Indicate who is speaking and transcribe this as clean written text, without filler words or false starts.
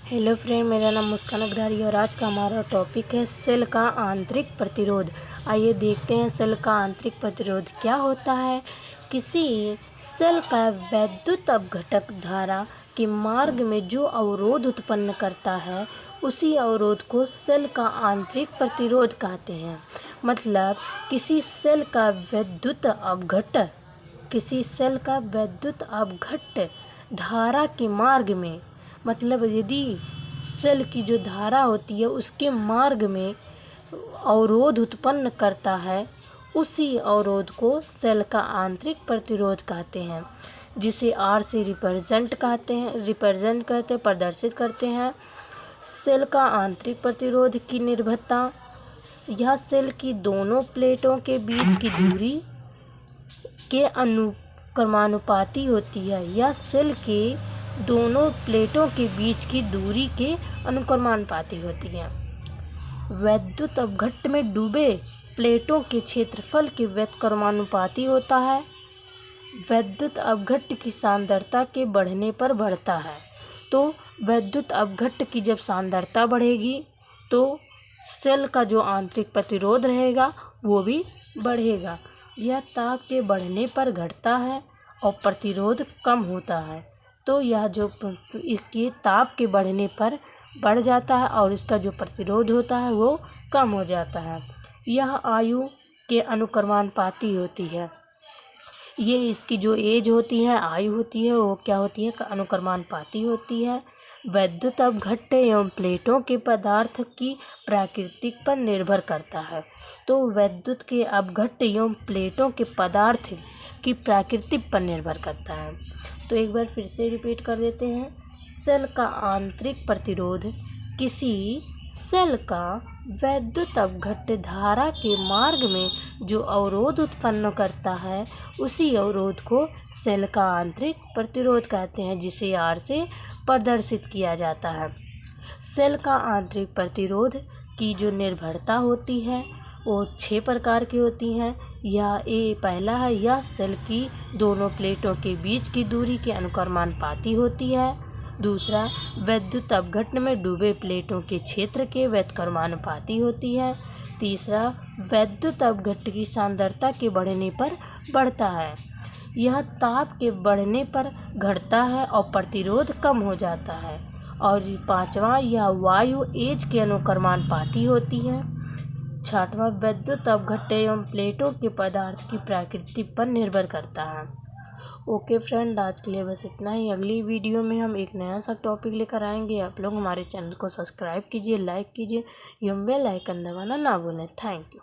Speaker 1: Hello friend, मेरा नाम मुस्कान अग्रवाल और आज का हमारा टॉपिक है सेल का आंतरिक प्रतिरोध। आइए देखते हैं सेल का आंतरिक प्रतिरोध क्या होता है। किसी सेल का वैद्युत अपघटक धारा के मार्ग में जो अवरोध उत्पन्न करता है उसी अवरोध को सेल का आंतरिक प्रतिरोध कहते हैं। मतलब किसी सेल का वैद्युत अपघट्य धारा के मार्ग में, मतलब यदि सेल की जो धारा होती है उसके मार्ग में अवरोध उत्पन्न करता है उसी अवरोध को सेल का आंतरिक प्रतिरोध कहते हैं, जिसे R से प्रदर्शित करते हैं। सेल का आंतरिक प्रतिरोध की निर्भरता यह सेल की दोनों प्लेटों के बीच की दूरी के अनुक्रमानुपाती होती है। यह सेल के दोनों प्लेटों के बीच की दूरी के अनुक्रमानुपाती होती है। वैद्युत अपघट्य में डूबे प्लेटों के क्षेत्रफल के व्युत्क्रमानुपाती होता है। वैद्युत अपघट्य की सांद्रता के बढ़ने पर बढ़ता है। तो वैद्युत अपघट्य की जब सांद्रता बढ़ेगी तो सेल का जो आंतरिक प्रतिरोध रहेगा वो भी बढ़ेगा। यह ताप के बढ़ने पर घटता है और प्रतिरोध कम होता है। तो यह जो इसके ताप के बढ़ने पर बढ़ जाता है और इसका जो प्रतिरोध होता है वो कम हो जाता है। यह आयु के अनुक्रमानुपाती होती है। ये इसकी जो एज होती है, आयु होती है, वो क्या होती है, अनुक्रमानुपाती होती है। वैद्युत अपघट्य एवं प्लेटों के पदार्थ की प्रकृति पर निर्भर करता है। तो वैद्युत के अपघट्य एवं प्लेटों के पदार्थ की प्रकृति पर निर्भर करता है। तो एक बार फिर से रिपीट कर देते हैं। सेल का आंतरिक प्रतिरोध किसी सेल का वैद्युत अपघट्य धारा के मार्ग में जो अवरोध उत्पन्न करता है उसी अवरोध को सेल का आंतरिक प्रतिरोध कहते हैं, जिसे R से प्रदर्शित किया जाता है। सेल का आंतरिक प्रतिरोध की जो निर्भरता होती है वो 6 प्रकार की होती हैं। पहला है, यह सेल की दोनों प्लेटों के बीच की दूरी के अनुक्रमानुपाती होती है। दूसरा, वैद्युत अपघट्य में डूबे प्लेटों के क्षेत्र के व्युत्क्रमानुपाती होती है। तीसरा, वैद्युत अपघट्य की सांद्रता के बढ़ने पर बढ़ता है। यह ताप के बढ़ने पर घटता है और प्रतिरोध कम हो जाता है। और पांचवा, यह वायु एज के अनुक्रमानुपाती होती है। छठवां, वैद्युत अपघट्य एवं प्लेटों के पदार्थ की प्रकृति पर निर्भर करता है। ओके फ्रेंड, आज के लिए बस इतना ही। अगली वीडियो में हम एक नया सा टॉपिक लेकर आएंगे। आप लोग हमारे चैनल को सब्सक्राइब कीजिए, लाइक कीजिए एवं बेल आइकन दबाना ना भूलें। Thank you.